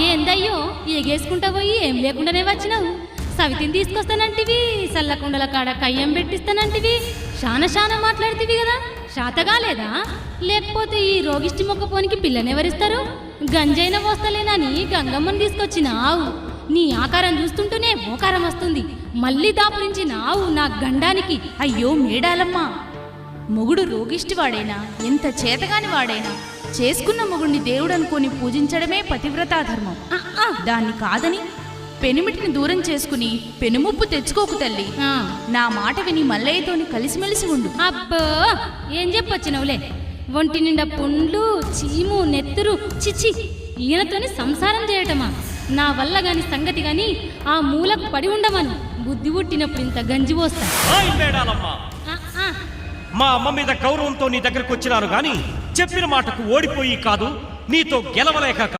ఏందయ్యో ఎగేసుకుంటా పోయి ఏం లేకుండానే వచ్చినావు. సవితిని తీసుకొస్తానంటివి, సల్లకుండల కాడ కయ్యం పెట్టిస్తానంటివి, శానా మాట్లాడుతీవి కదా, శాతగా లేదా? లేకపోతే ఈ రోగిష్టి మొక్కపోనికి పిల్లనెవరిస్తారు? గంజైన పోస్తలేనని గంగమ్మని తీసుకొచ్చినావు. నీ ఆకారం చూస్తుంటూనే ఓకారం వస్తుంది. మళ్ళీ దాపురించినావు నా గండానికి. అయ్యో మేడాలమ్మ, మొగుడు రోగిష్టివాడైనా ఎంత చేతగాని వాడైనా చేసుకున్న మొగుడిని దేవుడు అనుకొని పూజించడమే పతివ్రతా ధర్మం. దాన్ని కాదని పెనిమిటిని దూరం చేసుకుని పెనుముప్పు తెచ్చుకోకు తల్లి. నా మాట విని మల్లయ్యతోని కలిసిమెలిసి ఉండు. అబ్బో ఏం చెప్పొచ్చినవులే. ఒంటి నిండా పుండ్లు, చీము, నెత్తురు, చిచి. ఈయనతోని సంసారం చేయటమా? నా వల్ల గాని సంగతి గాని ఆ మూలకు పడి ఉండమను. బుద్ధి పుట్టినప్పుడు ఇంత గంజి పోస్తా. మా అమ్మ మీద గౌరవంతో నీ దగ్గరకు వచ్చినాను గాని చెప్పిన మాటకు ఓడిపోయి కాదు, నీతో గెలవలేక